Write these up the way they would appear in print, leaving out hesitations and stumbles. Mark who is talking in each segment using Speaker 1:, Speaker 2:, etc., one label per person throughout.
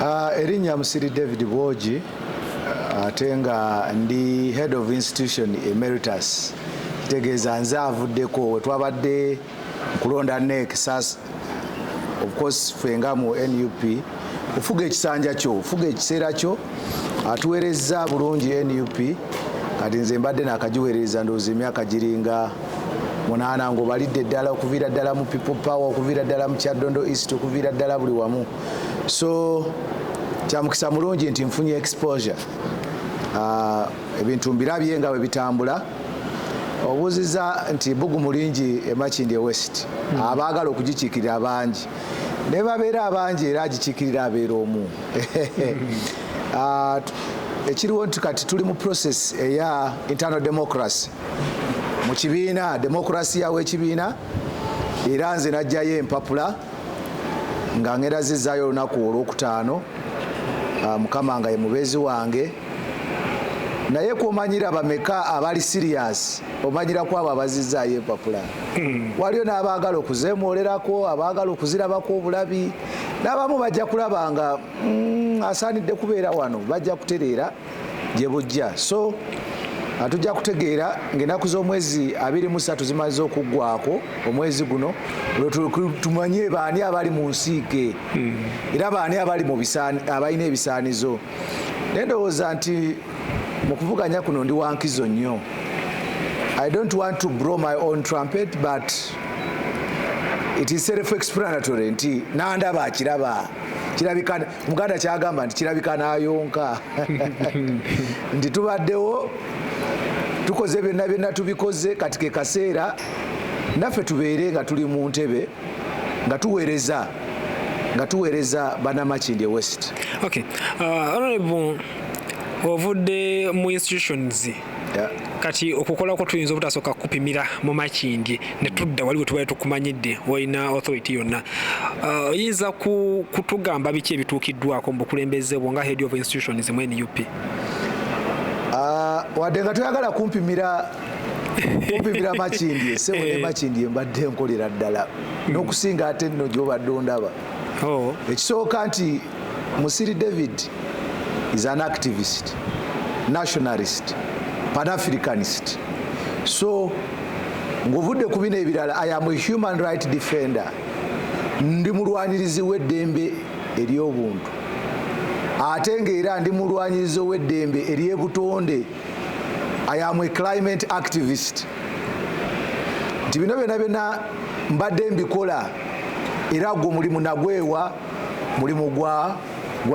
Speaker 1: Erinnya Musiri David Bwogi ate nga ndi head of institution emeritus. Kitegeeza nze avuddeko we twabadde kulonda NEC sas of course fenga mu NUP ofuga ekisanja kyo ofuga ekiseera kyo atuweereza bulungi NUP kati nze mbadde nakagiweereza ndowooza emyaka giringa 8 ng'obalidde ddala okuviira ddala mu People Power okuviira ddala mu Kyaddondo East okuviira ddala buli wamu. So kyamukisa mulungi nti nfunye exposure. Ebintu mbirabye nga bwe bitambula. Obuuziza nti Bugu mulingi e Makindye West abaagala okugikiikirira abangi ne babeera abangi era agikiikirira abeera omu. Ekiriwo nti kati tuli mu process eya internal democracy mu kibiina, demokrasiya w'ekibiina, era nze najjayo empapula nga ngerazizaayo olunaku olwokutaano Mukama nga ye mubeezi wange. Naye kumanyira bameka abali serious omanyira kwabo abazizaayo empapula. Waliyo n'abaagala okuzeemwolerako, abaagala okuzirabako obulabi, n'abamu bajja kulaba nga asaanidde kubeera wano, bajja kutereera gye bujja. So tujja kutegeera ng'ennaku z'omwezi 23 zimaze okuggwako omwezi guno tumanye baani abali mu nsiike era baani abali mu abalina ebisaanizo. Naye ndowooza nti mu kuvuganya kuno ndi wankizo nnyo. I don't want to blow my own trumpet, but it is self-explanatory nti nandaba akiraba. Kirabika Muganda kyagamba nti kirabika n'ayonka. Nti tubaddewo tukoze byonna tubikoze kati ke kaseera naffe tubeere nga tuli mu ntebe nga tuweereza bana Makindye West.
Speaker 2: Okay. Honorable, ovudde mu institutions.
Speaker 1: Yeah.
Speaker 2: Kati okukolako tuyinza obutasooka kupimira mu Makindye ne tudda waliwo tubaye tukumanyidde olina authority yonna. Oyinza kutugamba biki ebituukiddwako mu bukulembeze bwo nga head of institutions mu NUP? Wadde nga toyagala kumpimira Makindye, sebo ne Makindye mbadde nkolera ddala n'okusinga ate nno gy'obadde ondaba. Ekisooka nti Musiri David is an activist, nationalist, pan-Africanist. So ng'ovudde ku bino ebirala, I am a human right defender. Ndi mulwanirizi w'eddembe ery'obuntu. Ate ng'era ndi mulwanyirizi w'eddembe ery'ebutonde. I am a climate activist. Nti bino byonna mbadde mbikola era gwo mulimu nagwewa, mulimu gwa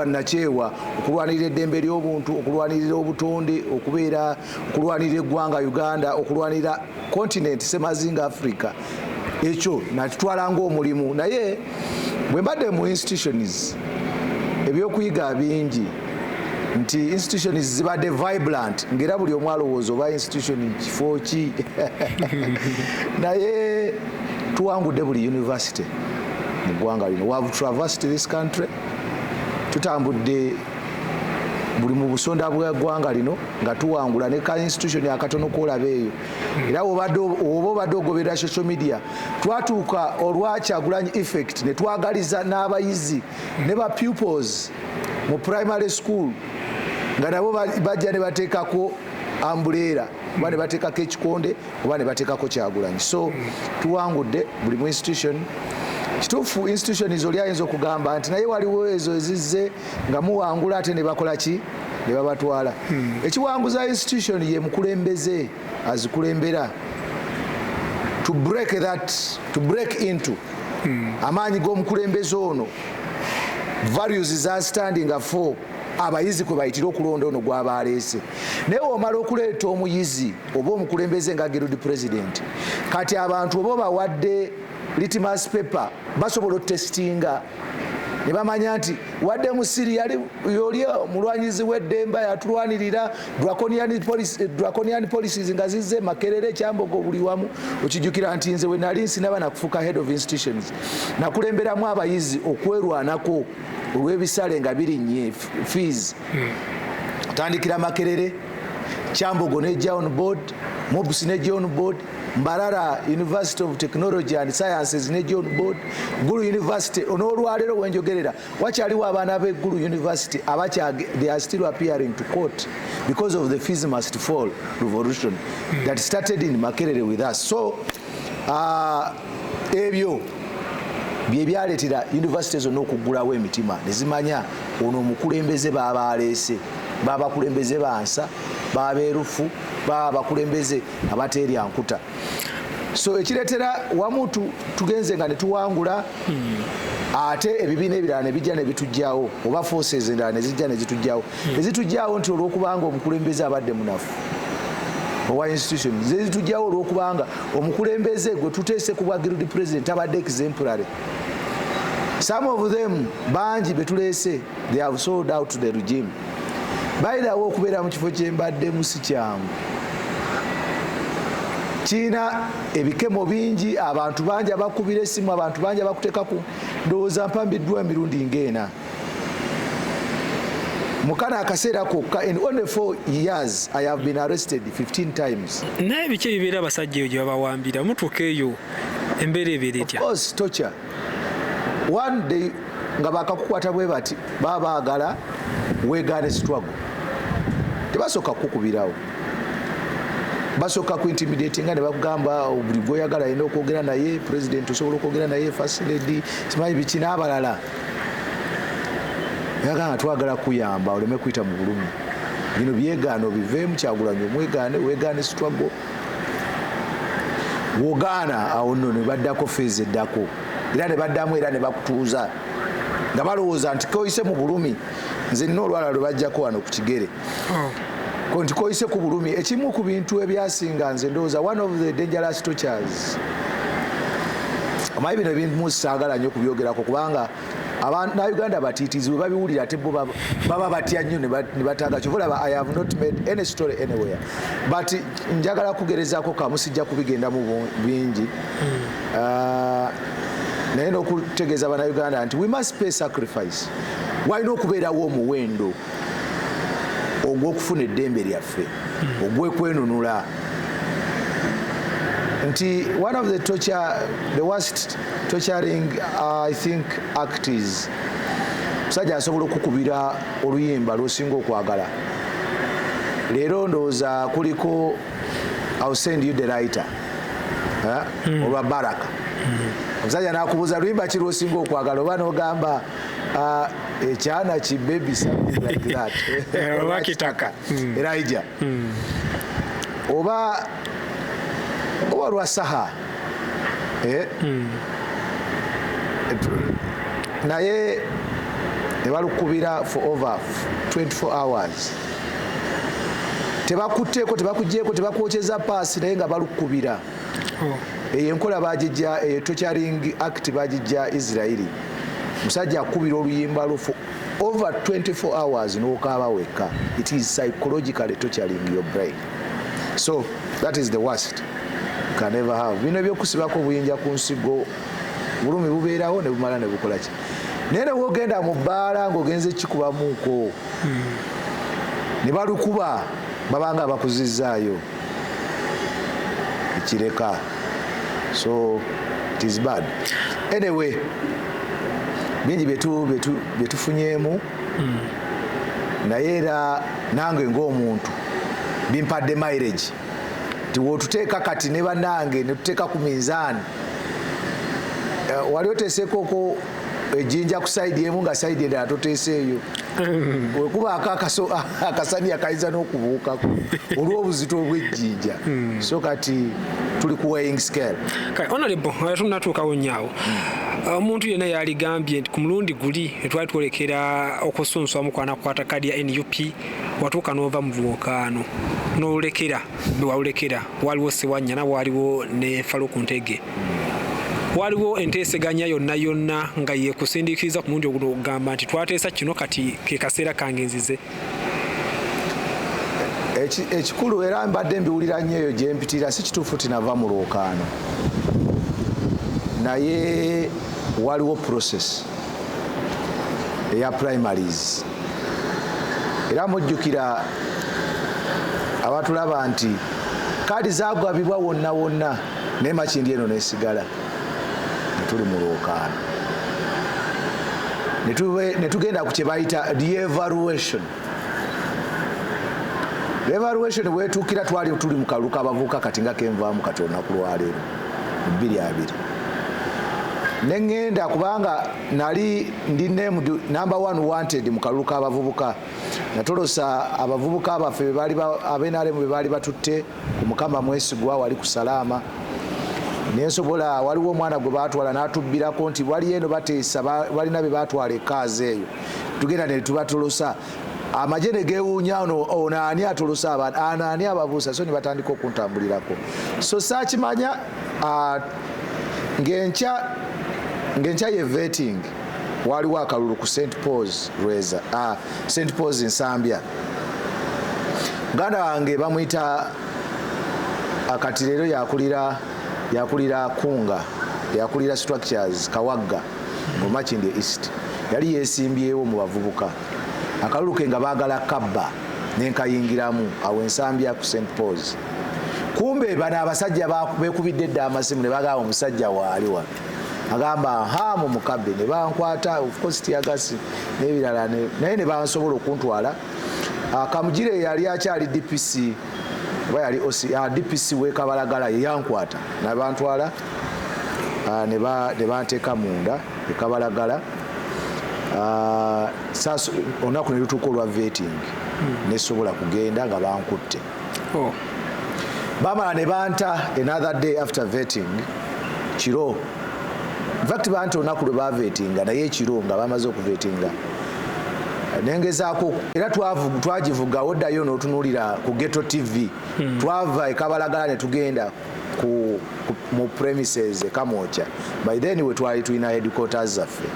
Speaker 2: nakyewa, okulwanirira eddembe ery'obuntu, okulwanirira obutonde, okulwanirira eggwanga Uganda, okulwanirira continent semazinga Africa. Ekyo nakitwala ng'omulimu. Naye bwe mbadde mu institutions ebyokuyiga bingi nti institutions zibadde vibrant ng'era buli omu alowooza oba institution kifo ki. Naye tuwangudde buli university mu ggwanga lino. We have traversed this country. Tutambudde buli mu busonda bw'eggwanga lino nga tuwangula ne ka institution akatono koolaba eyo. Era oba obadde ogoberera social media twatuuka olwa Kyagulanyi effect ne twagaliza n'abayizi ne ba pupils mu primary school nga nabo bajja ne bateekako umbrella oba ne bateekako ekikonde oba ne bateekako Kyagulanyi. So tuwangudde buli mu institution. Kituufu institution ezo lyayinza okugamba nti naye waliwo ezo ezizze nga muwangula ate ne bakola ki ne babatwala. Ekiwanguza institution ye mukulembeze azikulembera to break into amaanyi g'omukulembeze ono values za standing for abayizi kwe bayitira okulonda ono gw'aba aleese. Naye omala okuleeta omuyizi oba omukulembeze nga gerudi president, kati abantu oba bawadde litmus paper basobola otestinga ne bamanya nti wadde Musiri yoli mulwanyizi w'eddembe yatulwanirira draconian policies nga zizze Makerere Kyambogo buli wamu. Okijjukira nti nze we nali nsinaba nakufuuka head of institutions nakulemberamu abayizi okwerwanako olw'ebisale nga birinnye fees. Tandikira Makerere, Kyambogo nejja on board, Mobusi nejja on board,
Speaker 1: Mbarara University of Technology and Sciences ne John Board, Gulu University, onolwalero wenjogerera, wakyaliwo abaana be Gulu University, they are still appearing to court because of the fees must fall revolution that started in Makerere with us. So, ebyo byebyaleetera universities zonna okuggulawo emitima ne zimanya ono omukulembeze baba aleese, baba bakulembeze bansa, baba beerufu, baba bakulembeze abateerya nkuta. So ekireetera wamu tugenze nga ne tuwangula, ate ebibiina ebirala ne bijja ne bitujjawo, oba forces endala ne zijja ne zitujjawo. Ezitujjawo nti olw'okubanga omukulembeze abadde munafu owa institution, zitujjawo olw'okubanga omukulembeze gwe tuteese ku bwa guild president abadde exemplary. Some of them bangi betuleese, they have sold out to the regime. Bayirawo okubeera mu kifo kyembaddemu si kyangu. Kiina ebikemo bingi, abantu bangi abakubira essimu, abantu bangi abakuteeka ku ndowooza mpambiddwa emirundi ng'ena. Mukana akaseera kokka, in only 4 years I have been arrested 15 times.
Speaker 3: Naye biki ebibeera abasajja eyo gye babawambira mutuuka eyo embeera ebeera etya?
Speaker 1: Of course, torture. One day nga bakakukwata bwe bati baba baagala weegaane struggle. Tebasooka kukubirawo, basooka kuintimidate nga ne bakugamba buli gwoyagala alina okwogera naye, president osobola okwogera naye, first lady, simanyi biki n'abalala. Yagamba twagala kuyamba oleme kuyita mu bulumi. Bino byegaano biveemu, Kyagulanyi omwegaane, weegaane struggle. Wogaana awo nno ne baddako feezi eddako, era ne baddamu era ne bakutuuza nga balowooza nti koyise mu bulumi. Nze nina olwala lwe bajjako wano ku kigere nti koyise ku bulumi. Ekimu ku bintu ebyasinga nze ndowooza, one of the dangerous tortures, omanyi bino ebimu saagala nnyo kubyogerako kubanga Uganda batiitizi bwe babiwulira ate bo baba batya nnyo ne bataaga kyovulaba. I have not made any story anywhere, but njagala kugerezaako kamu, sijja kubigendamu bingi. Naye n'okutegeeza Bannayuganda nti we must pay sacrifice. Walina okubeerawo omuwendo ogw'okufuna eddembe lyaffe, ogw'ekwenunula. Nti one of the worst torturing I think act is musajja asobola okukubira oluyimba lw'osinga okwagala. Leero ndowooza kuliko I'll send you the writer olwa Baraka. Omusajja n'akubuuza luyimba ki lw'osinga okwagala, oba n'ogamba ekyana ki baby something like that
Speaker 3: Wakitaka
Speaker 1: Elijah oba lwa Saha naye ne balukubira for over 24 hours. Tebakutteeko, tebakugjeeko, tebakwokyeza paasi, naye nga balukubira. Eyo enkola bagijja, torturing act bagijja Israeli. Musajja akubira oluyimba lwo for over 24 hours n'okaaba wekka. It is psychologically torturing your brain. So that is the worst you can ever have. Bino ebyokusibako buyinja ku nsigo, bulumi bubeerawo ne bumala ne bukola ki. Naye ne bwogenda mu bbaala ng'ogenze kikubamuuko ne balukuba, babanga bakuzizzaayo ekireka. So it is bad. Anyway, bingi byetufunyeemu, naye era nange ng'omuntu bimpadde mileage nti wotuteeka kati ne bannange ne tuteeka ku minzaani. Wali oteeseekoko ejjinja ku sayidi emu nga sayidi endala toteeseeyo. Wekuba akasani akayinza n'okubuukako olw'obuzito obw'ejjinja. So kati tuli ku weighing scale.
Speaker 3: Honorable, tunatuukawo nnyaawo. Omuntu yenna yaligambye nti ku mulundi guli twali twolekera okusunswamu kwanakwata kadi ya NUP, watuuka n'ova mu buwokaano n'olekera bewalekera. Waliwo Ssewanyana, waliwo ne Faluku Ntege, waliwo enteeseganya yonna nga yeekusindiikiriza ku mulundi ogugamba nti twateesa kino kati ke kaseera kange nzize.
Speaker 1: Ekikulu era mbadde mbiwulira nnyo eyo gye mpitira, si kituufu tinava mu lwokaano, naye waliwo process eya primaries. Era mujjukira abatulaba nti kaadi zagabibwa wonna wonna naye Makindye eno nesigala netuli mu lwokaano netugenda ku kyebayita re-evaluation. Re-evaluation bwetuukira twali tuli mu kalulu k'abavubuka kati nga kenvaamu kati olunaku lwaleero 2020 neŋŋenda kubanga nali ndi number 1 wanted mu kalulu k'abavubuka natolosa abavubuka baffe abenaremu be baali batutte ku Mukama mwesigwa wali ku Salaama nensobola waliwo omwana gwe baatwala n'atubbirako nti wali eno bateesa balina be baatwala ekaazi eyo tugenda ne tubatolosa amagye ne geewuunya ono ani atolosa abantu ani ababuusa so ne batandika okuntambulirako so saakimanya ng'enkya ye vetting waliwo akalulu ku St Paul's Nsambya muganda wange bamuyita akati leero yakulira kunga yakulira structures Kawagga mu Makindye East yali yeesimbyewo mu bavubuka akalulu ke nga baagala kabba nenkayingiramu awo Ensambya ku St Paul's kumbe bano abasajja beekubidde dda amasimu ne bagamba omusajja waali wano agamba hamu mukabbe ne bankwata of course tiagasi n'ebirala naye ne bansobola okuntwala Kamugire yali akyali DPC oba yali DPC w'Ekabalagala ye yankwata nabantwala ne banteeka munda Ekabalagala sasa olunaku ne lutuuka olwa vetting nesobola kugenda nga bankutte bamala ne banta another day after vetting kiro in fact banta olunaku lwe bavetinga naye ekiro nga bamaze okuvetinga nengezaako era twagivuga oddayo n'otunuulira ku Ghetto TV twava Ekabalagala ne tugenda mu premises Kamwokya by then we twali tulina headquarters zaffe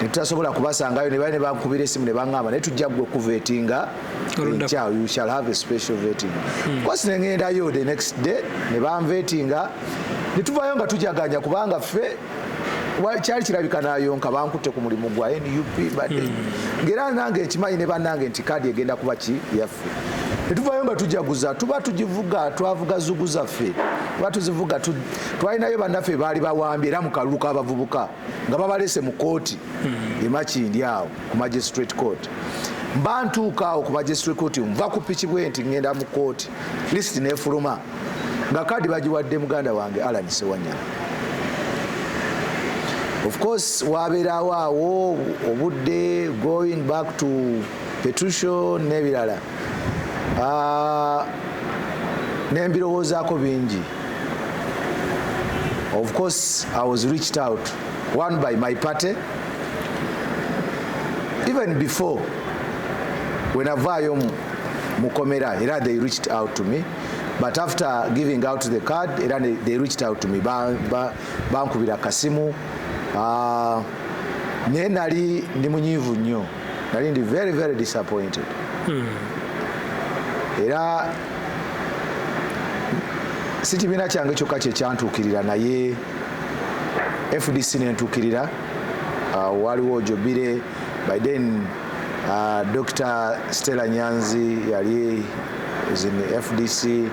Speaker 1: netutasobola kubasangayo ne bali ne bankubira esimu ne baŋŋamba naye tujja gwe kuvetinga enkya you shall have a special vetting kosi nengendayo the next day ne banvetinga netuvayo nga tujaganya kubanga ffe kyali kirabika nayonka bankutte ku mulimu gwa NUP badde ngera nange ekimanyi ne bannange nti kaadi egenda kuba ki yaffe netuvayo nga tujaguza tuba tugivuga twavuga zugu zaffe tuba tuzivuga twalinayo bannaffe baali bawambye era mu kalulu k'abavubuka nga babalese mu kooti e Makindye awo ku magistrate court mbantuuka awo ku magistrate court nva ku piki bwe nti ŋŋenda mu kooti list nefuluma nga kaadi bagiwadde muganda wange Ssewanyana. Of course wabeerawo awo obudde going back to petition n'ebirala nembirowoozaako bingi. Of course I was reached out, one by my party, even before when avaayo mukomera era they reached out to me, but after giving out the card era they reached out to me bankubira kasimu naye nali ndi munyiivu nnyo, nali ndi very very disappointed era si kibiina kyange kyokka kye kyantuukirira naye FDC nentuukirira. Waliwo Jobire by then Dr. Stella Nyanzi yali is in the FDC.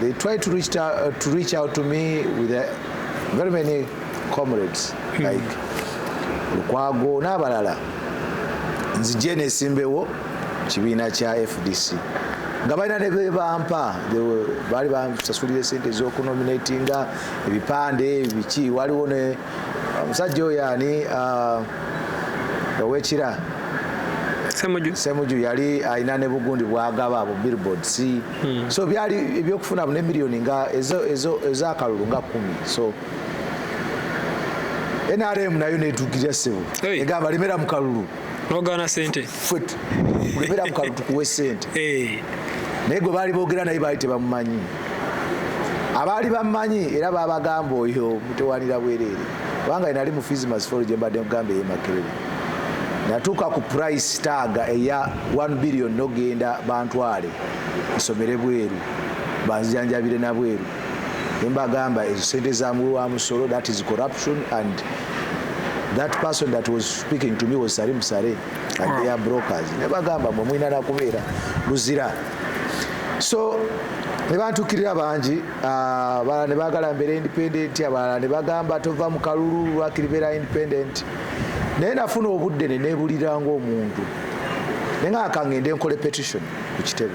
Speaker 1: They tried to reach out to me with very many comrades like Lukwago n'abalala. Nzije nesimbewo kibiina kya FDC nga balina ne bebampa baali bansasulira sente z'okunominatinga ebipande biki. Waliwo ne omusajja oyo ani owekira Semuju yali alina ne bugundi bwagaba abo billboards so byali ebyokufuna ne miliyoni nga ez'akalulu nga 10. So NRM nayo netuukirira ssebo egamba lemera mu kalulu
Speaker 3: nogana sente
Speaker 1: lemera mu kalulu tukuwe sente naye gwe baali boogera naye baali tebamumanyi. Abaali bamumanyi era babagamba oyo mutewanira bwereere kubanga nali mu Fismas Forum gye mbadde mugamba ye Makerere. Natuuka ku price tag eya 1 billion nogenda bantwale nsomere bweru banzijanjabire na bweru mbagamba ezo sente za wa musolo, that is corruption, and that person that was speaking to me was Salim Sare and they are brokers. Nebagamba mwe mwina na kubeera luzira so ne bantukirira bangi, abalala ne baagala mbeera independent, abalala ne bagamba tova mu kalulu lwakiribeera independent. Naye nafuna obudde ne neebulira ng'omuntu naye nga kangende nkole petition ku kitebe.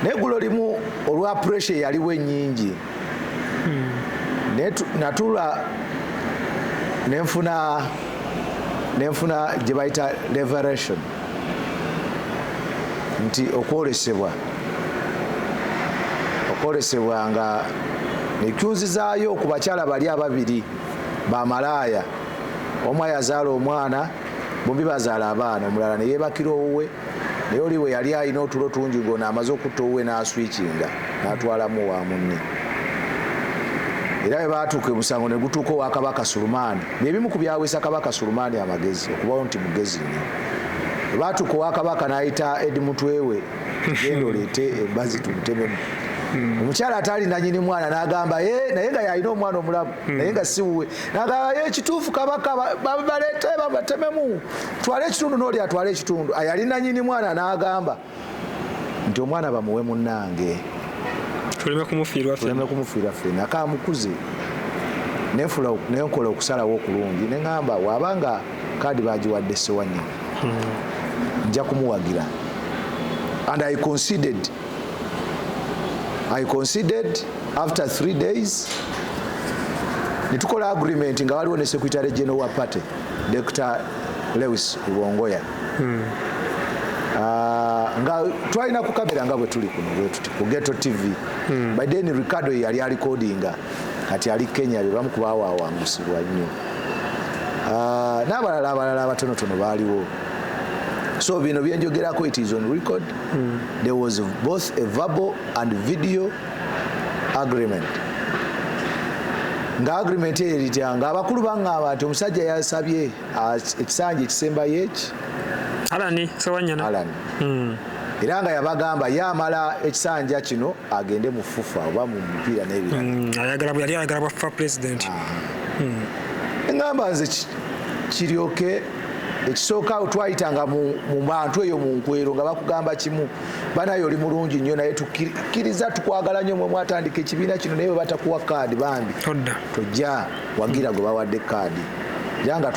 Speaker 1: Naye eggulo limu olwa pressure yaliwo ennyingi natula nenfuna gye bayita liberation, nti okwolesebwa nga nekyunzizaayo ku bakyala bali ababiri bamalaaya. Omu yazaala omwana, bombi bazaala abaana, omulala ne yeebakira owuwe, naye oli we yali alina otulo tungi ng'ono amaze okutta owuwe n'aswikinga n'atwalamu wa munne. Era bwe baatuuka emusango ne gutuuka owa Kabaka Sulumani, byebimu ku byaweesa Kabaka Sulumani amagezi, okubawo nti mugezi nnyo. Bwe baatuuka owa Kabaka n'ayita Edi Mutwewe, genda oleete embazi tumutememu. Omukyala ataali nanyini mwana n'agamba naye nga yalina omwana omulamu naye nga siwuwe, n'agamba ekituufu Kabaka baleete batememu, twale ekitundu n'oli atwale ekitundu. Ayali nanyini mwana n'agamba nti omwana bamuwe munnange, tuleme kumufiirwa ffenna, akamukuze. Nenkola okusalawo okulungi, ne ŋŋamba waabanga kaadi bagiwadde Ssewanyana nja kumuwagira. And I conceded after 3 days. Nitukola agreement nga waliwo ne Secretary General wa party Dr. Lewis Rubongoya. Nga twalina ku kamera nga bwe tuli kuno ku Ghetto TV. By then Ricardo yali recordinga kati ali Kenya, be bamu kubaawangusibwa nnyo. N'abalala abatonotono baaliwo. So bino byenjogerako, it is on record. There was both a verbal and video agreement. Nga agreement eritanga abakulu baŋŋamba nti omusajja yasabye ekisanja ekisembayo eki Ssewanyana. Era nga yabagamba yamala ekisanja kino agende mu FUFA oba mu mupiira n'ebirala.
Speaker 3: Yali ayagala bwafa president.
Speaker 1: Eŋŋamba nze kiryoke ekisooka twayitanga mu bantu eyo mu nkwero nga bakugamba kimu, banayo oli mulungi nnyo naye tukkiriza tukwagala nnyo mwe mwatandika ekibiina kino, naye bwe batakuwa kaadi bambi tojja wagira gwe bawadde kaadi. Yanga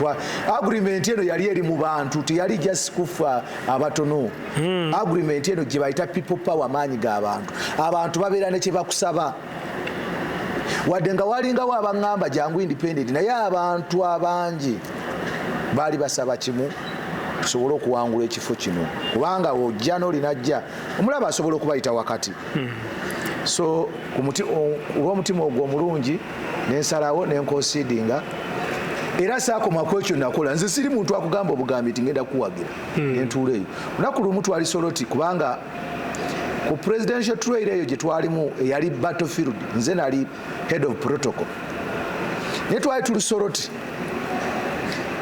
Speaker 1: agreement eno yali eri mu bantu, teyali just kufa abatono. Agreement eno gye bayita people power, maanyi g'abantu. Abantu babeera ne kye bakusaba. Wadde nga walingawo abaŋŋamba jangu independent, naye abantu abangi baali basaba kimu, tusobole okuwangula ekifo kino, kubanga ojja n'olinajja omulaba asobola okubayita wakati. So olw'omutima ogwo omulungi nensalawo nenkosidinga, era saakomako ekyo nakola. Nze siri muntu akugamba obugambi nti ngenda kuwagira nentuula eyo. Lunaku lumu twali Soroti, kubanga ku presidential trail eyo gye twalimu eyali battlefield, nze nali head of protocol, naye twali tuli Soroti.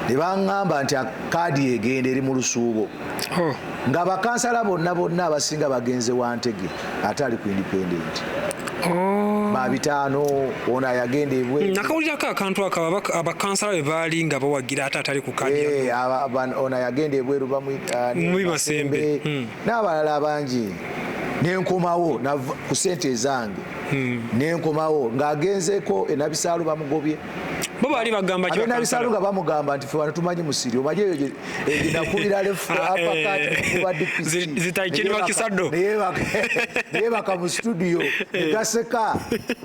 Speaker 1: Ne baŋŋamba nti kaadi egenda eri mu lusuubo, nga bakansala bonna abasinga bagenze Wantege ate ali ku independent. Babitaano ono ayagenda ebweru.
Speaker 3: Nakawulirako akantu ako abakansala bwe baali nga bawagira ate atali ku kaadi.
Speaker 1: Ono ayagenda ebweru
Speaker 3: Masembe
Speaker 1: n'abalala bangi. Nenkomawo ku ssente ezange, nenkomawo ng'agenzeeko Nabisaalu bamugobye.
Speaker 3: Bo baali bagamba
Speaker 1: ki Nabisaalu nga bamugamba nti ffe wano tumanyi Musiri, omanyi eyo eginakubira lefu apakati kuba DPC
Speaker 3: zitaikiri bakisaddo
Speaker 1: neyeebaka mu studio negaseka,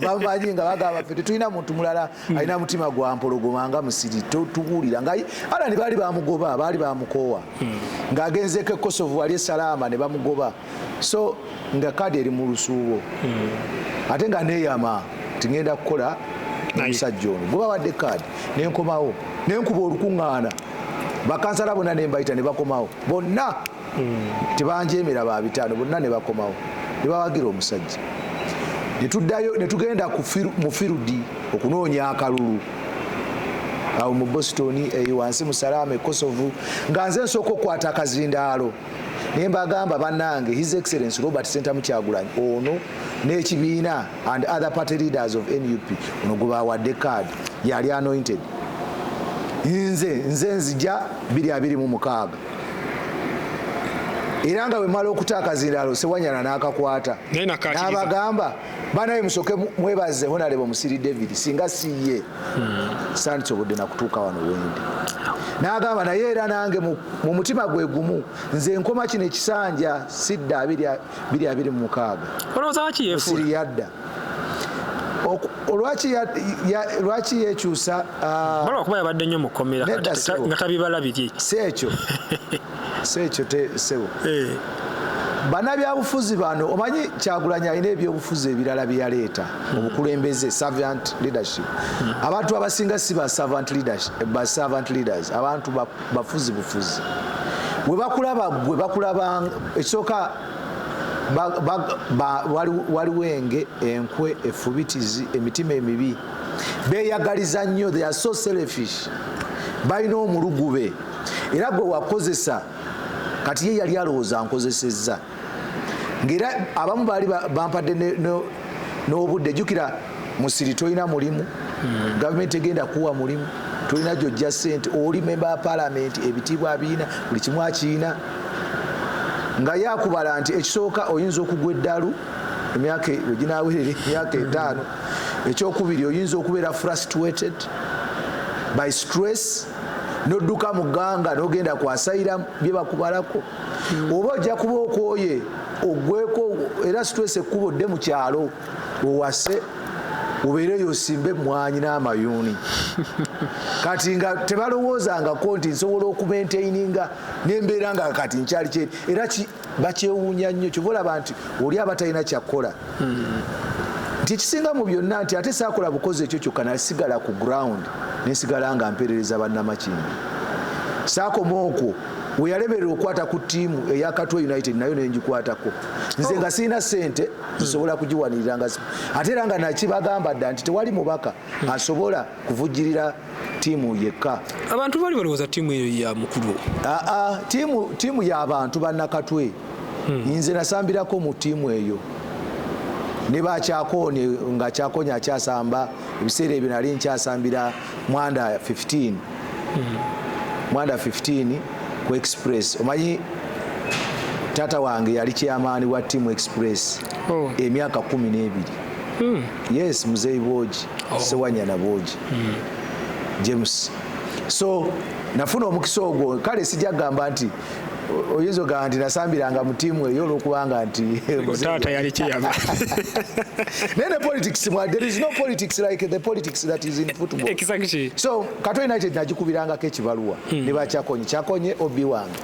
Speaker 1: bamanyi nga bagamba ffe tetulina muntu mulala alina mutima gwa mpologoma nga Musiri, tubuulira nga Alani baali bamugoba, baali bamukoowa ng'agenzeeko Kosovo wali esalaama ne bamugoba. So nga kaadi eri mu lusuubo, ate nga neeyama tingenda kukola omusajja ono gwe bawadde kaadi. Nenkomawo nenkuba olukuŋŋaana, bakansala bonna nembayita ne bakomawo bonna, tebanjeemera babitaano, bonna ne bakomawo ne bawagira omusajja. Ne tuddayo ne tugenda mu firudi okunoonya akalulu awo mu Boston eyo wansi mu Salaama Kosovo, nga nze nsooka okukwata akazindaalo. Naye mbagamba bannange, His Excellency Robert Ssentamu Kyagulanyi ono n'ekibiina and other party leaders of NUP, ono gwe bawadde kaadi yali anointed. Nze nzija 2026 era nga wemala okutaakazindalo Ssewanyana n'akakwata n'abagamba banaye musoke mwebaze Honorable Musiri David singa siye sanditsobodde nakutuuka wano wendi n'agamba naye era nange mu mutima gwe gumu nze nkoma kino ekisanja sidda 226 Musiri yadda lwaki yekyusa
Speaker 3: kuba yabadde nnyo mukomera nga tabibala biri
Speaker 1: sekyo sebo bannabyabufuzi bano omanyi Kyagulanyi alina ebyobufuzi ebirala bye yaleeta obukulembeze servant leadership abantu abasinga si ba servant leaders abantu bafuzi bufuzi bwe bakulaba ekisooka waliwo enge enkwe efubitizi emitima emibi beyagaliza nnyo, they are so selfish, balina omulugube era gwe wakozesa kati ye yali alowooza nkozesezza ng'era abamu baali bampadde n'obudde jjukira Musiri tolina mulimu gavumenti egenda kuwa mulimu tolina gyojja ssente oli memba wa Parliament ebitiibwa abiina buli kimu akiina nga yakubala nti ekisooka oyinza okugwa eddalu emyaka weginawerera emyaka 5 ekyokubiri oyinza okubeera frustrated by stress nodduka mu gganga n'ogenda kwasayira bye bakubalako oba ojja kuba okwoye ogweko era stress ekkuba odde mu kyalo owase obeereyo osimbe mwanyi n'amayuuni kati nga tebalowoozangako nti nsobola okumentaininga nembeera nga kati nkyali kyeri era bakyewuunya nnyo kyova olaba nti oli aba talina kyakkola nti ekisinga mu byonna nti ate saakola bukozi ekyo kyokka nasigala ku ground nesigala nga mperereza bannamakindi saakoma okwo weyalemerera okukwata ku ttiimu eya Katwe United nayo nengikwatako nze nga sirina ssente zisobola kugiwanirira nga ate era nga nakibagamba dda nti tewali mubaka asobola kuvujjirira ttiimu yekka.
Speaker 3: Abantu bali balowooza ttiimu eyo ya mukulu.
Speaker 1: Ttiimu y'abantu bannakatwe. Nze nasambirako mu ttiimu eyo ne bakyakoonye nga kyakonya akyasamba ebiseera ebyo nali nkyasambira Mwanda 15 Mwanda 15 ku Express. Omanyi tata wange yali chairman wa Team Express emyaka 12. Yes, Muzeyi Boji, Ssewanyana Boji, James. So nafuna omukisa ogwo kale sijja gamba nti oyinza ogamba nti nasambiranga mu ttiimu eyo olwokubanga nti
Speaker 3: tata yali kiyama.
Speaker 1: Then the politics, there is no politics like the politics that is in football.
Speaker 3: Exactly.
Speaker 1: So Katwe United nagikubirangako ekibaluwa ne bakyakonye kyakonye obi wange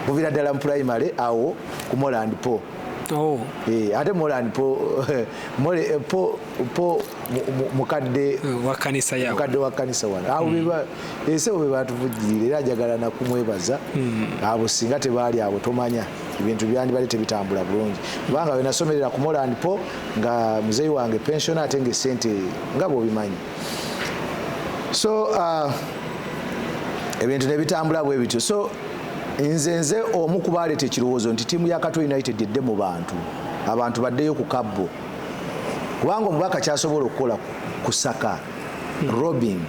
Speaker 1: buvira ddala mu primary awo ku Moland Po. Ate Moland Po mukadde
Speaker 3: wa kanisa yawo
Speaker 1: mukadde wa kanisa wano awo ese bwe batuvujjirira era njagala nakumwebaza abo singa tebaali abo tomanya ebintu byandibadde tebitambula bulungi kubanga we nasomerera ku Moland Po nga muzeyi wange pensiona ate ng'essente nga bw'obimanyi. So ebintu ne bitambula bwe bityo. So nze omu ku baleeta ekirowoozo nti ttiimu ya Katwe United edde mu bantu abantu baddeyo ku kabbo kubanga omubaka kyasobola okukola kusaka robbing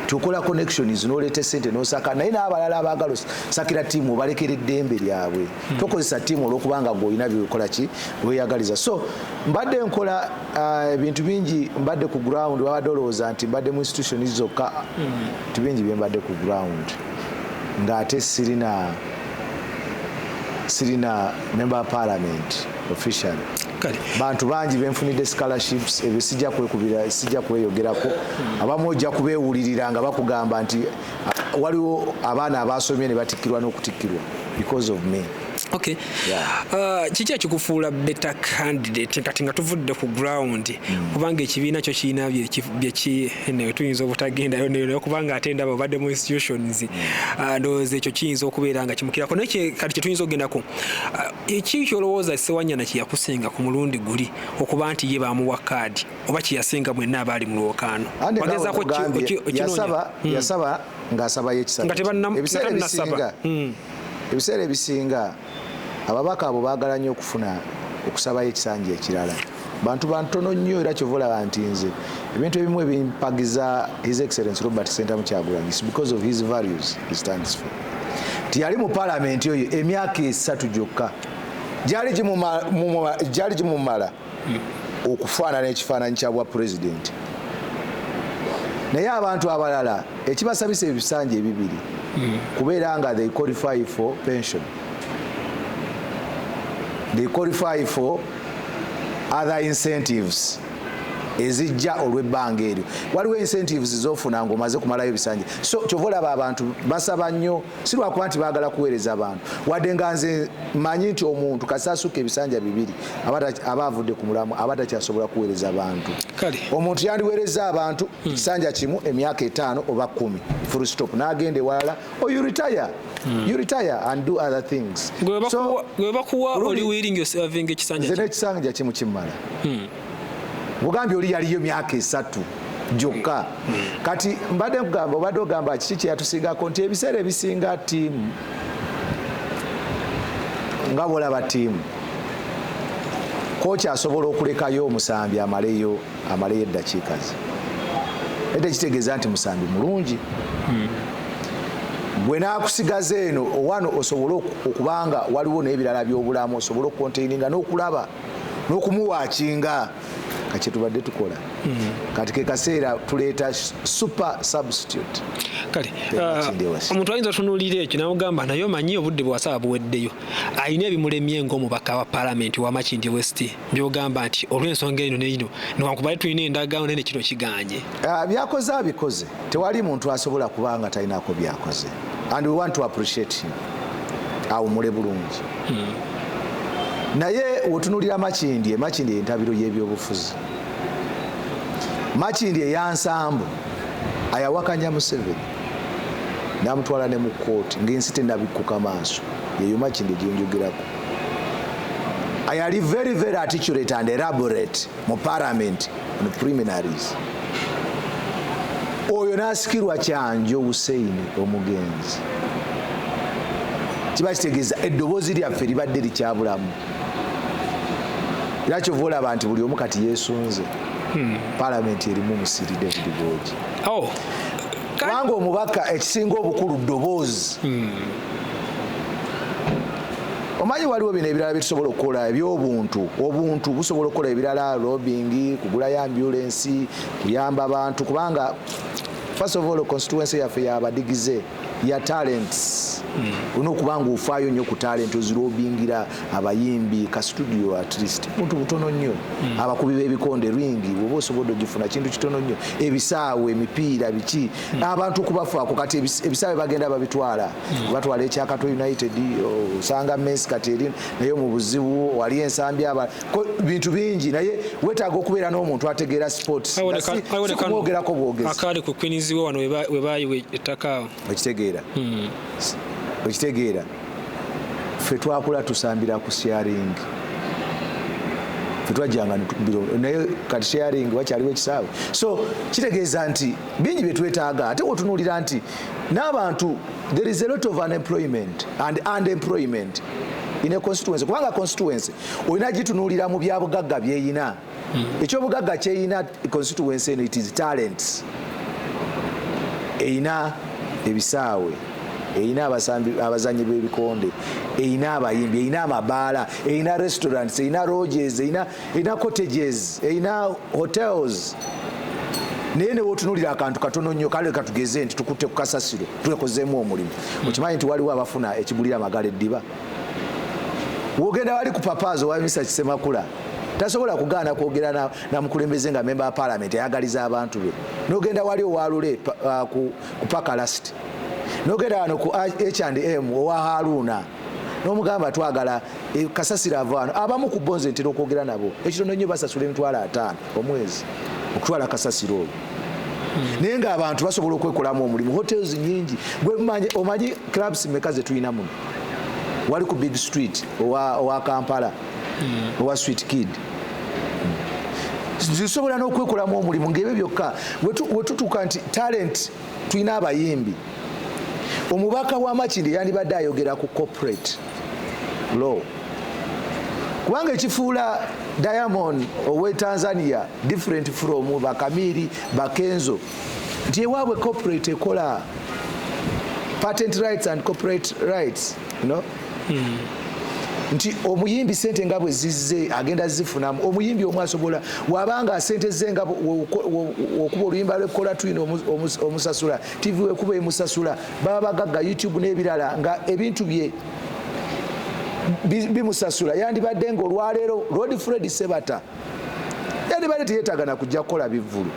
Speaker 1: tukola connections n'oleeta sente n'osaka naye n'abalala abaagala sakira ttiimu obalekera eddembe lyabwe tokozesa ttiimu olw'okubanga gweolina byekola ki weyagaliza. So mbadde nkola ebintu bingi mbadde ku ground babadde olowooza nti mbadde mu institution zokka bintu bingi bye mbadde ku ground ng'ate sirina member of Parliament officially. Bantu bangi benfunidde scholarships ebyo sijja kwekubira sijja kweyogerako abamu ojja kubeewulirira nga bakugamba nti waliwo abaana abasomye ne batikkirwa n'okutikkirwa because of me.
Speaker 3: Okay. Kiki ekikufuula better candidate kati nga tuvudde ku ground kubanga ekibiina kyo kirina byeki tuyinza obutagendayo nayo kubanga ate ndaba obadde mu institutions ndowooza ekyo kiyinza okubeera nga kimukirako naye kati kye tuyinza okugendako eki kyolowooza Ssewanyana kye yakusinga ku mulundi guli okuba nti ye baamuwa kaadi oba kye yasinga mwenna abaali mu lwokaano bagezaako
Speaker 1: yasaba ng'asabayo ekisaba ebiseera ebisinga ababaka abo baagala nnyo okufuna okusabayo ekisanja ekirala bantu bantono nnyo era kyovola nti nze ebintu ebimu ebimpagiza His Excellency Robert Ssentamu Kyagulanyi because of his values he stands for. tiyali mu Parliament oyo emyaka 3 gyokka gyali gimumala okufaanana ekifaananyi kya bwa president. Naye abantu abalala ekibasabisa ebisanja ebibiri kubeera nga they qualify for pension, they qualify for other incentives ezijja olw'ebbanga eryo. Waliwo incentives zofuna ng'omaze kumalayo ebisanja. So kyova olaba abantu basaba nnyo, si lwakuba nti baagala kuweereza abantu, wadde nga nze mmanyi nti omuntu kasasuka ebisanja bibiri aba avudde ku mulamu aba takyasobola kuweereza abantu. Omuntu yandiweereza abantu kisanja kimu emyaka 5 oba 10 full stop, n'agenda ewalala or you retire. You retire and do other things.
Speaker 3: Gwe bakuwa oli willing yourself ekisanja
Speaker 1: kimu. Nze n'ekisanja kimu kimmala. Bugambye oli yaliyo myaka 3 gyokka. Kati mbadde nkugamba obadde ogamba kiki kyeyatusingako nti ebiseera ebisinga ttiimu nga bwolaba ttiimu kocha asobola okulekayo omusambi amaleyo eddakiika ze. Edda kitegeeza nti musambi mulungi. Bwe naakusigaza eno owano osobola okubanga waliwo n'ebirala by'obulamu osobola okukonteininga n'okulaba n'okumuwaakinga kati tubadde tukola. Kati ke kaseera tuleeta super substitute.
Speaker 3: Kale omuntu ayinza tunuulira ekyo n'amugamba naye omanyi obudde bwasaba buweddeyo, alina ebimulemye ng'omubaka wa Parliament wa Makindye West by'ogamba nti olw'ensonga eno neino newankubadde tulina endagaano nene kino kiganye.
Speaker 1: Byakoze abikoze, tewali muntu asobola kubanga talinako byakoze, and we want to appreciate him. Awumule bulungi. Naye otunulira Makindye entabiro y'ebyobufuzi. Makindye yansambu ayawakanya Museveni namutwala ne mu kooti ng'ensi tennabikkuka maaso. Yeyo Makindye gyenjogerako. Ayali very very articulate and elaborate mu Parliament on preliminaries. Oyo n'asikirwa Kyanjo Hussein omugenzi. Kiba kitegeeza eddoboozi lyaffe libadde likyabulamu. Era kyova olaba nti buli omu kati yeesunze. Parliament erimu Musiri David Bogi. Kubanga omubaka ekisinga obukulu ddoboozi. Omanyi waliwo bino ebirala byetusobola okukola eby'obuntu. Obuntu busobola okukola ebirala, lobbying, kugulayo ambulance, kuyamba abantu, kubanga first of all constituency yaffe yabadigize ya talents. Unokubanga ofaayo nnyo ku talent ozirobingira abayimbi ka studio at least muntu butono nnyo. Abakubi b'ebikonde ringi bwoba osobodde ogifuna kintu kitono nnyo. Ebisaawe, emipiira, biki abantu okubafaako kati ebisaawe bagenda babitwala. Batwala ekyakato United osanga Messi kati eri naye mu buzibu wali ensambi bintu bingi, naye wetaaga okubeera n'omuntu ategeera sports. Sikumwogerako bwogezi.
Speaker 3: Akali ku Queens wano we bayiwe ettaka.
Speaker 1: Okitegeera ffe twakula tusambira ku sharing, ffe twajjanga naye kati sharing wakyaliwo ekisaawe. So kitegeeza nti bingi bye twetaaga ate otunuulira nti n'abantu there is a lot of unemployment and underemployment in a constituency. Kubanga constituency olina gitunuulira mu byabugagga byeyina. Ekyobugagga kyeyina constituency eno it is talents. Eyina ebisaawe, eyina abazanyi b'ebikonde, eyina abayimbi, eyina amabaala, eyina restaurants, eyina lodges, eyina cottages, eyina hotels. Naye ne wotunuulira akantu katono nnyo kale katugeze nti tukutte ku kasasiro twekozeemu omulimu. Okimanyi nti waliwo abafuna ekigulira amagala eddiba. Wogenda wali ku papaazo wa Mr. Kisemakula tasobola kugaana kwogera na mukulembeze nga member wa Parliament ayagaliza abantu be. N'ogenda wali owalule ku Pakalast, n'ogenda wano ku H&M owa Haruna n'omugamba twagala kasasira avaano. Abamu ku bonze ntera okwogera nabo ekitono nnyo basasula $5,000 omwezi okutwala kasasiro oyo. Naye ng'abantu basobola okwekolamu omulimu. Hotels nyingi, omanyi clubs meka ze tulina muno. Wali ku Big Street owa Kampala owa Sweet Kid. Zisobola n'okwekolamu omulimu ng'ebyo byokka. Wetutuuka nti talent tulina abayimbi. Omubaka wa Makindye yandibadde ayogera ku corporate law. Kubanga ekifuula Diamond owe Tanzania different from Bakamiri, Bakenzo nti ewaabwe corporate ekola. patent rights and copyright rights, you know. Nti omuyimbi sente nga bwe zizze agenda zifunamu. Omuyimbi omwe asobola wabanga sente ze nga okuba oluyimba lw'ekola Tulina omusasula, TV wekuba emusasula, baba bagagga YouTube n'ebirala nga ebintu bye bimusasula. Yandibadde nga olwaleero Lord Fred Sebata yandibadde teyeetaaga na kujja kukola bivvulu.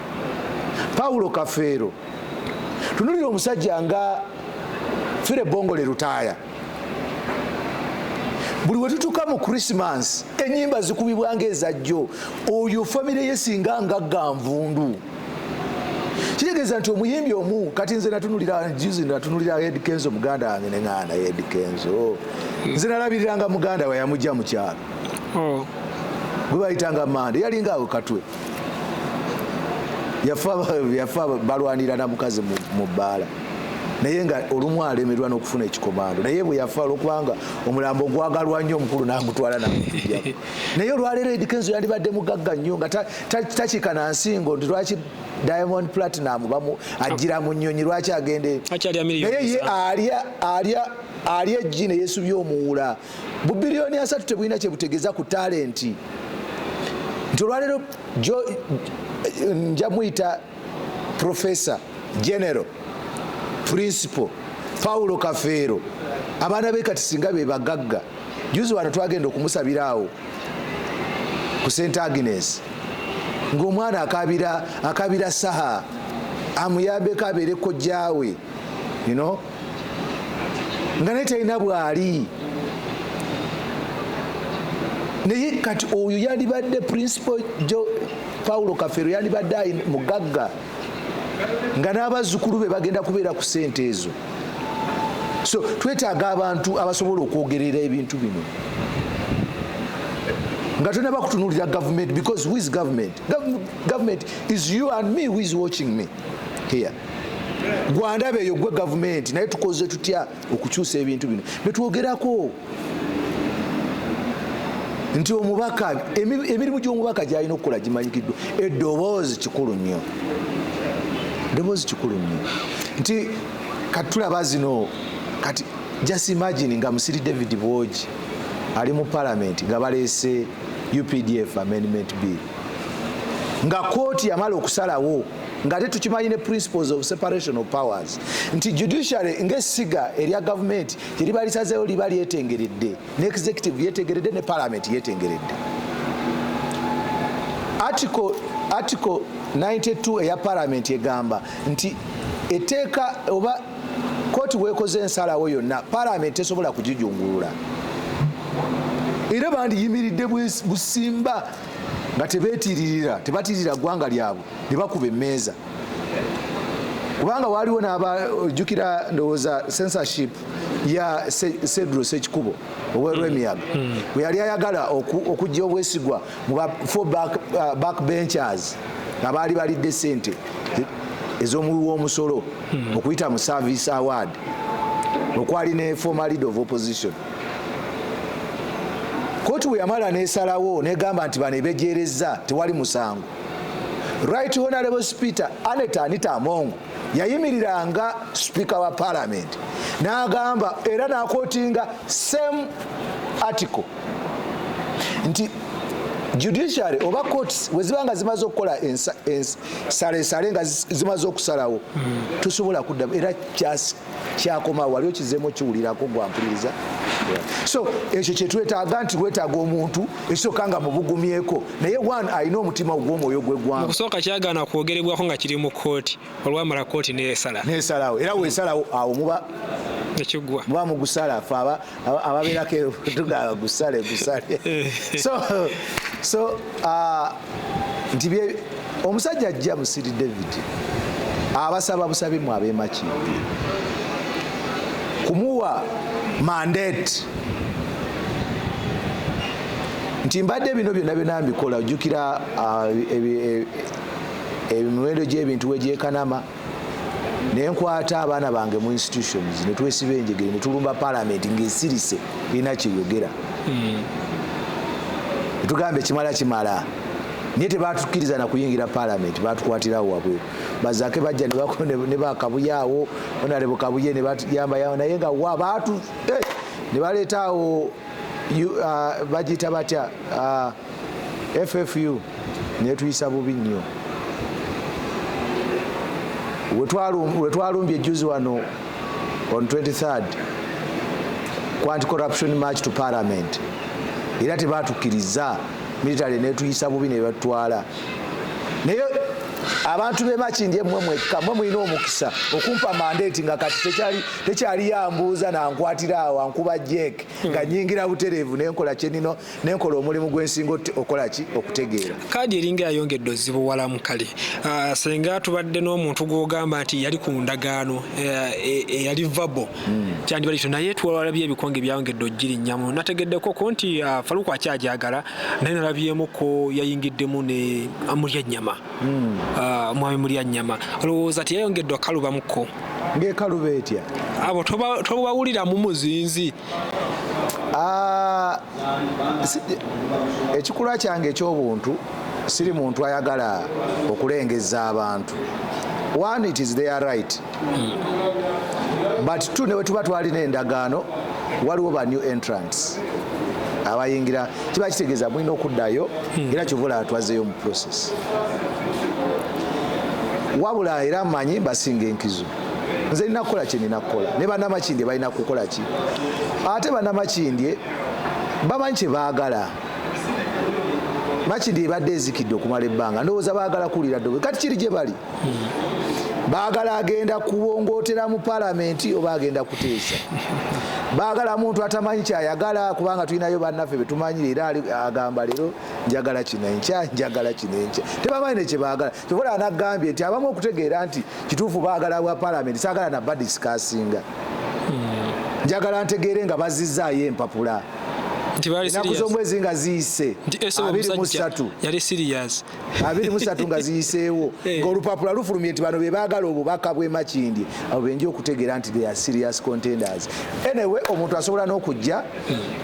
Speaker 1: Paulo Kafeero, tunulira omusajja nga Fire Bongole Lutaaya. Buli we tutuuka mu Christmas ennyimba zikubibwanga ezajjo, oyo famire ye singa ngagga nvundu. Kitegeeza nti omuyimbi omu kati nze natunulira Ed Kenzo muganda wange ne ŋŋanda Ed Kenzo. Nze nalabiriranga muganda we yamujja mu kyalo. Gwe bayitanga Mande, yalinga awo Katwe. Yafa balwanira na mukazi mu bbaala. Naye nga olumu alemerwa n'okufuna ekikomando. Naye bwe yafa olwokubanga omulambo gwagalwa nnyo omukulu n'amutwala n'amujjako. Naye olwaleero Ed Kenzo yandibadde mugagga nnyo nga takika na nsingo nti lwaki Diamond Platinum ajjira mu nnyonyi lwaki agende. Naye ye alya eggi ne yeesubye omuwula. Bubiliyoni 3 tebulina kye butegeeza ku talenti. Nti olwaleero nja muyita Professor General Principal Paulo Kafeero, abaana be kati singa be bagagga. Juzi wano twagenda okumusabira awo ku St Agnes ng'omwana akabira saha amuyambeko abeere kojjaawe, you know, nga naye talina bw'ali. Naye kati oyo yandibadde Principal Paulo Kafeero yandibadde mugagga nga n'abazzukulu be bagenda kubeera ku ssente ezo. So twetaaga abantu abasobola okwogerera ebintu bino nga tonaba kutunuulira government, because who is government? Government is you and me who is watching me here. Gwandaba eyo gwe government, naye tukoze tutya okukyusa ebintu bino betwogerako. Nti omubaka, emirimu gy'omubaka gy'alina okukola gimanyikiddwa. Eddoboozi kikulu nnyo. Eddoboozi kikulu nnyo. Nti kati tulaba zino, kati just imagine nga Musiri David Bwogi ali mu Parliament nga baleese UPDF Amendment Bill. Nga kooti yamala okusalawo nga ate tukimanyi ne principles of separation of powers nti judiciary ng'essiga erya government teriba lisazeewo liba lyetengeredde, ne executive yetengeredde, ne parliament yetengeredde. Article 92 eya parliament egamba nti eteeka oba kooti weekoze ensalawo yonna parliament tesobola kugijungulula. Era bandiyimiridde busimba nga tebatiririra ggwanga lyabwe ne bakuba emmeeza. Kubanga waaliwo n'abajjukira ndowooza censorship ya Cedro Sekikubo ow'Olwemiyaga bwe yali ayagala okujja obwesigwa mu backbenchers abaali balidde ssente ez'omuwi w'omusolo okuyita mu service award okwali ne former leader of opposition. Kooti bwe yamala n'esalawo n'egamba nti bano ebejeerezza tewali musango. Right Honorable Speaker Anita Amongo yayimiriranga Speaker wa Parliament n'agamba era n'akootinga same article nti judiciary oba courts wezibanga zimaze okukola ensaleesale nga zimaze okusalawo tusobola kuddamu era kyakomawo wali okizeemu kiwulirako gwampuliriza. So ekyo kyetwetaaga nti wetaaga omuntu ekisooka nga mubugumyeko naye one alina omutima gw'omwoyo gw'eggwanga.
Speaker 3: Okusooka kyagaana kwogerebwako nga kiri mu kooti olwamala kooti
Speaker 1: neesalawo era weesalawo awo muba mugusala fe ababeerako tugamba gusale. So nti omusajja ajja Musiri David abasaba busabi mu ab'Emakindye kumuwa mandate nti mbadde bino byonna mbikola ojjukira emiwendo gy'ebintu wegyekanama ne nkwata abaana bange mu institutions ne twesiba enjegere ne tulumba parliament ng'esirise erina kyeyogera. Tugambe kimala naye tebatukkiriza na kuyingira Parliament, batukwatirawo wabweru bazaake bajja ne bakabuyaawo onalebo kabuye ne batuyamba yawo naye nga wabatu ne baleetaawo bagiyita batya FFU netuyisa bubi nnyo wetwalumbye ejjuzi wano on 23rd ku anti-corruption march to Parliament era tebatukkiriza military netuyisa bubi ne batwala naye abantu be Makindye mmwe mulina omukisa okumpa mandate nga kati tekyali yambuuza nankwatira awo ankuba jek nga nyingira butereevu nenkola kyenino nenkola omulimu gwensinga okola ki okutegeera
Speaker 3: kaadi eringa yayongedde ozibuwalamu kale senga tubadde n'omuntu gwogamba nti yali ku ndagaano eyali vabo kyandibalityo naye twalabye ebikonge byayongedde ogirinyamu nategeddeko ko nti Faluku akyajagala naye nalabyemuko yayingiddemu ne Muryanyama mwami Muryanyama olowooza tiyayongedde okalubamuko
Speaker 1: ng'ekaluba etya
Speaker 3: abo tobawulira mu muzinzi
Speaker 1: ekikulwa kyange eky'obuntu siri muntu ayagala okulengeza abantu. One, it is their right, but two, ne wetuba twalina endagaano waliwo ba new entrants abayingira kiba kitegeeza mulina okuddayo era kyovula twazeeyo mu process wabula era mmanyi basinga enkizo nze nina kukola kye nina kukola ne bannamakindye balina kukola ki ate bannamakindye bamanyi kye baagala. Makindye ebadde ezikidde okumala ebbanga ndowooza baagala kuwulira ddoboozi kati kiri gye bali baagala agenda kuwongootera mu Parliament oba agenda kuteesa baagala muntu atamanyi kyayagala kubanga tulinayo bannaffe betumanyire era agamba leero njagala kino enkya njagala kino enkya tebamanyi ne kye baagala kyovula anagambye nti abamu okutegeera nti kituufu baagala bwa Parliament saagala na badisikasinga njagala ntegeere nga bazizzaayo empapula enaku z'omwezi nga ziyise 23
Speaker 3: yali serious
Speaker 1: 23 nga ziyiseewo ng'olupapula lufulumye nti bano be baagala obubaka bw'e Makindye abo benja okutegeera nti they are serious contenders. Anyway, omuntu asobola n'okujja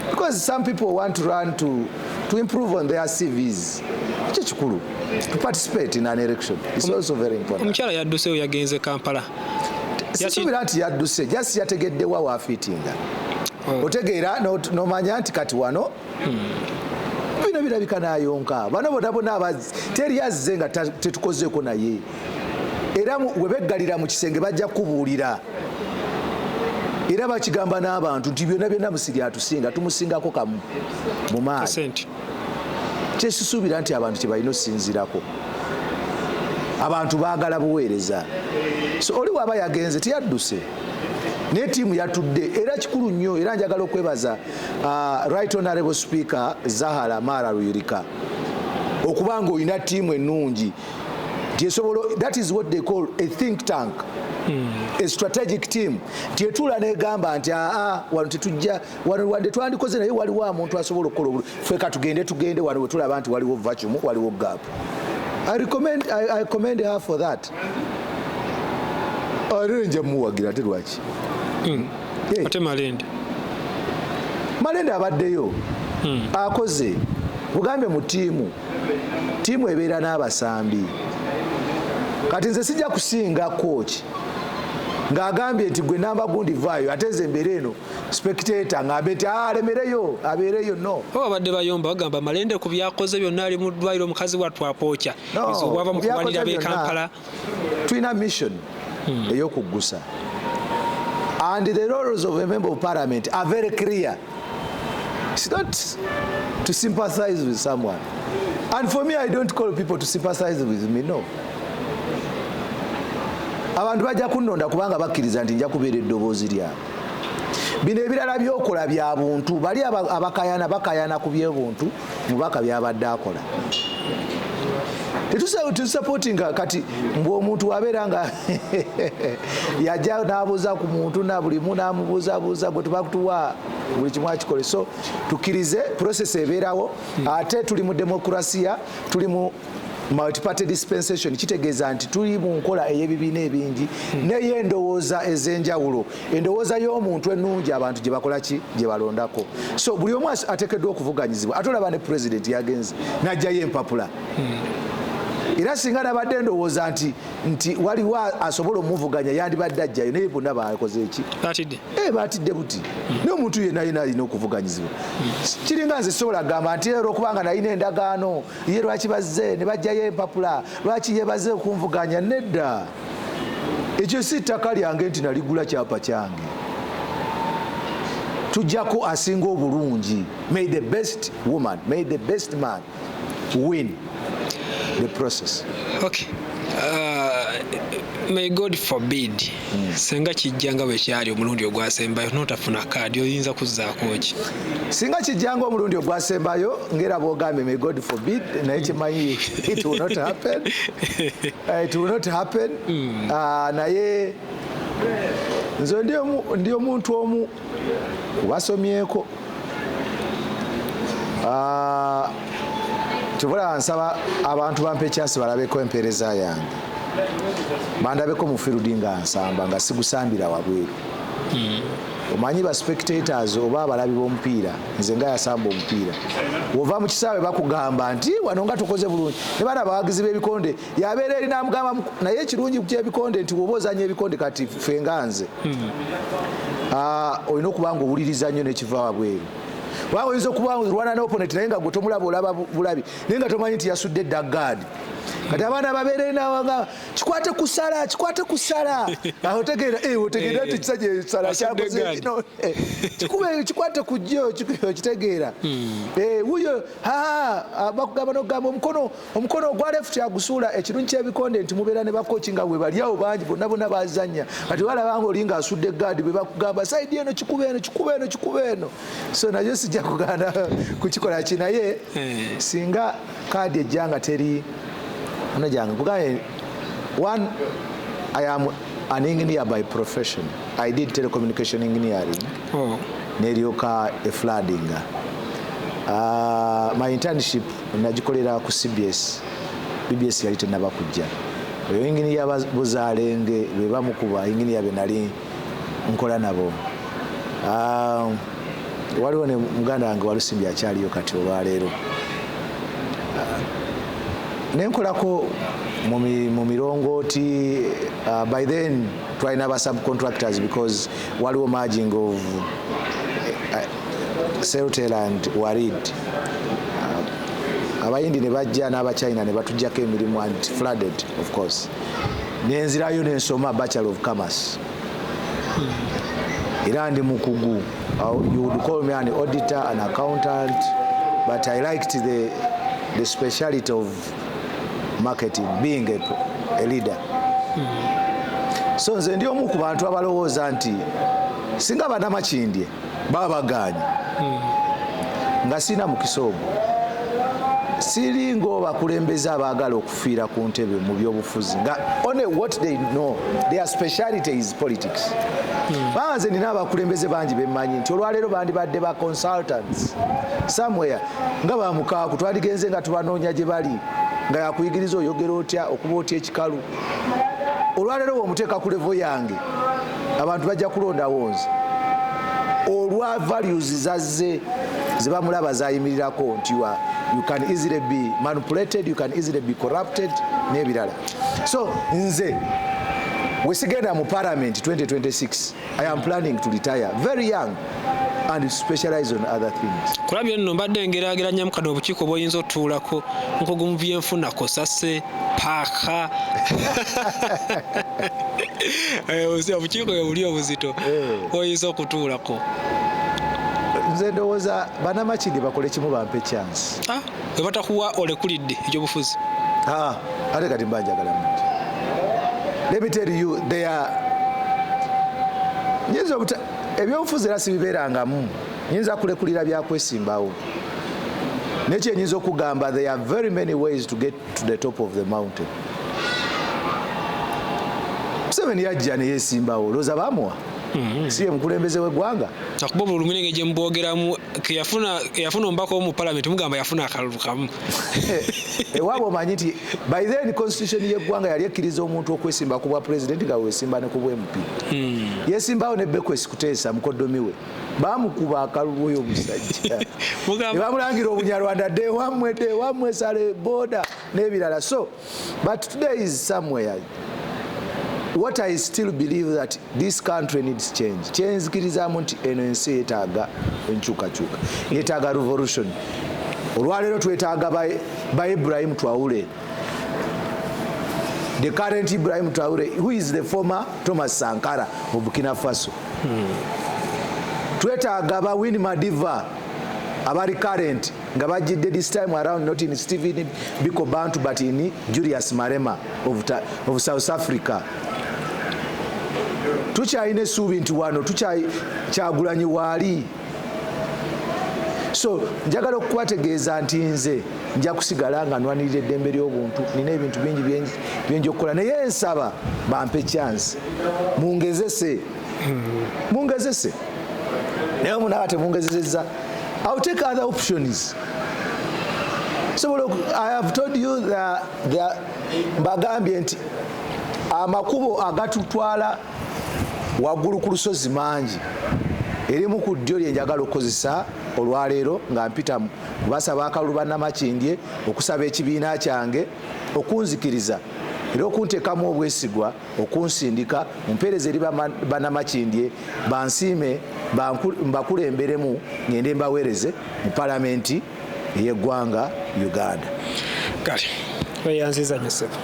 Speaker 1: because some people want to run to improve on their CVs. Ekyo kikulu to participate in an election is also very important.
Speaker 3: Omukyala yadduseewo yagenze Kampala
Speaker 1: sisuubira nti yadduse just yategeddewa waafiitinga otegeera nomanya nti kati wano bino birabika nayonka bano bonabona teri azze nga tetukozeeko naye era webeggalira mu kisenge bajja kubuulira era bakigamba n'abantu nti byonna byonna Musiri atusinga tumusingako kamu mu maani kyesisuubira nti abantu kyebalina osinzirako abantu baagala buweereza so oli waba yagenze teyadduse ne tiimu yatudde era kikulu nnyo era njagala okwebaza Right Honorable Speaker Zahara Mara Ruyirika okuba nga olina tiimu ennungi that is what they call a think tank, a strategic team. Tietula negamba nti wano tetujja wano twandikoze naye waliwo omuntu asobola okukola obulungi feka tugende wano wetulaba nti waliwo vacuum waliwo gap. I commend her for that. Nja muwagira te lwaki
Speaker 3: ate
Speaker 1: Malende abaddeyo akoze bugambe mu tiimu ebeera n'abasambi kati nze sijja kusinga coach ng'agambye nti gwe namba gundi vaayo ate nze embeera eno spectator ng'ambe nti alemereyo abeereyo no
Speaker 3: babadde bayomba bagamba Malende ku byakoze byonna ali mu ddwaliro omukazi wattu apookya obwava mu kubalira b'e Kampala
Speaker 1: tulina mission ey'okuggusa and the roles of a member of Parliament are very clear. It's not to sympathize with someone, and for me I don't call people to sympathize with me, no. Abantu bajja kunnonda kubanga bakkiriza nti nja kubeera eddoboozi lyabwe. Bino ebirala byokola bya buntu bali bakayana ku byebuntu mubaka byabadde akola. Tetusupportinga kati mbwe omuntu wabeera nga yajja n'abuuza ku muntu na buli mu n'amubuuzabuuza gwe tubakutuwa buli kimu akikole. So tukkirize process ebeerawo ate tuli mu demokrasiya tuli mu multi-party dispensation kitegeeza nti tuli mu nkola ey'ebibiina ebingi naye endowooza ez'enjawulo, endowooza y'omuntu ennungi abantu gye bakola ki gye balondako. So buli omu ateekeddwa okuvuganyizibwa. Ate olaba ne president yagenze n'ajjayo empapula. Era singa nabadde ndowooza nti waliwo asobola omuvuganya yandibadde ajjayo, naye bonna bakoze eki? Batidde buti. N'omuntu yenna alina okuvuganyizibwa. Kiringa nze sobola kugamba nti leero okubanga nalina endagaano ye lwaki bazze ne bajjayo empapula, lwaki ye bazze okunvuganya? Nedda, ekyo si ttaka lyange nti naligula kyapa kyange. Tujjako asinga obulungi. May the best woman, may the best man win the process.
Speaker 3: Okay. May God forbid senga kijjanga bwe kyali omulundi ogwasembayo notafuna kaadi oyinza kuzzaako ki?
Speaker 1: Singa kijjanga omulundi ogwasembayo ngera bwogambye may God forbid, naye kimanyi it will not happen. It will not happen. Naye nze ndi omuntu omu wasomyeko. Tubula nsaba abantu bampe chance balabeko empeereza yange. Bandabeko mu field nga nsamba nga sigusambira wabweru. Omanyi ba spectators oba abalabi b'omupiira nze nga yasamba omupiira. Wova mu kisaawe bakugamba nti wano nga tukoze bulungi. Ne bana abawagizi b'ebikonde yabeera eri n'amugamba naye ekirungi ku ky'ebikonde nti woba ozanya ebikonde kati ffe nga nze. Olina okuba nga owuliriza nnyo n'ekiva wabweru. Waawe oyinza okuba lwana n'opponent naye nga gwe tomulaba olaba bulabi naye nga tomanyi nti yasudde eddaggaadi. Kati abaana babeere nawanga kikwate kusala aho otegeera nti kisajja esala kyakoze kino kikwate ku jjo kitegeera wuyo bakugamba n'okugamba omukono ogwa left agusuula ekirungi ky'ebikonde nti mubeera ne bakoki nga bwe bali awo bangi bonna bazanya kati walabanga oli nga asudde eggaadi bwe bakugamba saidi eno kikuba eno. So nayo sijja kugaana kukikola ki naye singa kaadi ejjanga teri one, I am an engineer by profession. I did telecommunication engineering. Neryoka a flooding. My internship nagikolera ku CBS. BBS yali tenaba kujja. Oyo engineer buzalenge be bamukuba engineer be nali nkola nabo. Waliwo ne muganda wange Walusimbi akyaliyo kati olwaleero. Nenkolako mu mirongooti by then twalina aba subcontractors because waliwo merging of Celtel and Warid. Abayindi ne bajja n'Abachina ne batujjako emirimu and flooded of course. Nenzirayo nensoma Bachelor of Commerce. Era ndi mukugu. You would call me an auditor, an accountant, but I liked the speciality of marketing, being a leader. So nze ndi omu ku bantu abalowooza nti singa bana Makindye baba baganye nga sina mukisa ogwo siri ng'obakulembeze abaagala okufiira ku ntebe mu byobufuzi nga only what they know, their speciality is politics. Banze nina abakulembeze bangi bemmanyi nti olwaleero bandibadde ba consultants somewhere nga bamukaaku twaligenze nga tubanoonya gye bali nga yakuyigiriza oyogera otya okuba otya ekikalu. Olwaleero bw'omuteeka ku levo yange abantu bajja kulondawo nze olwa values zazze ze bamulaba zayimirirako nti you can easily be manipulated, you can easily be corrupted n'ebirala. So nze wesigenda mu Parliament 2026 I am planning to retire very young and specialize on other things.
Speaker 3: Kulabye nno mbadde ngeraageranya mu kano obukiiko bw'oyinza otuulako nkogu mu byenfuna kosase paaka obukiiko bwe buli obuzito oyinza okutuulako.
Speaker 1: Nze ndowooza bannamakindye bakole kimu bampe chance.
Speaker 3: Bwe batakuwa olekulidde ekyobufuzi
Speaker 1: ate kati mbanjagala muti. Let me tell you, they are ebyobufuzi era sibibeerangamu nyinza kulekulira byakwesimbawo nekyo nyinza okugamba there are very many ways to get to the top of the mountain. Museveni yajja ne yeesimbawo looza baamuwa si ye mukulembeze w'eggwanga.
Speaker 3: akuba buli lumu gye mubogeramu yafuna omubaka w'omu Parliament mugamba yafuna akalulu kamu.
Speaker 1: Ewaabwe omanyi nti by then constitution y'eggwanga yali ekkiriza omuntu okwesimba ku bwa president nga weesimba ne ku bwa MP. Yeesimbawo ne Bekwesi Kuteesa mukoddomi we baamukuba akalulu oyo omusajja ne bamulangira obunyarwanda de wammwe sale boda n'ebirala. So but today is somewhere what I still believe that this country needs change. Kyenzikirizamu nti eno ensi yeetaaga enkyukakyuka, yeetaaga revolution. Olwaleero twetaaga ba Ibrahim Traore, the current Ibrahim Traore, who is the former Thomas Sankara of Burkina Faso. Twetaaga ba Winnie Madiva abali current nga bajjidde this time around not in Stephen Biko Bantu but in Julius Malema of South Africa. Tukyalina essuubi nti wano Kyagulanyi waali. So njagala okubategeeza nti nze nja kusigala nga nwanirira eddembe ly'obuntu, nina ebintu bingi byenja okukola, naye nsaba bampe chance, mungezese naye munaba temungezesezza. I'll take other options. So I have told you that mbagambye nti amakubo agatutwala waggulu ku lusozi mangi. Erimu ku ddyo lye njagala okukozesa olwaleero nga mpita basaba akalulu bannamakindye okusaba ekibiina kyange okunzikiriza era okunteekamu obwesigwa okunsindika mumpeereza eri bannamakindye bansiime mbakulemberemu ngende mbaweereze mu Parliamentary ey'eggwanga Uganda.
Speaker 3: Kale weyanziza nyo ssebo.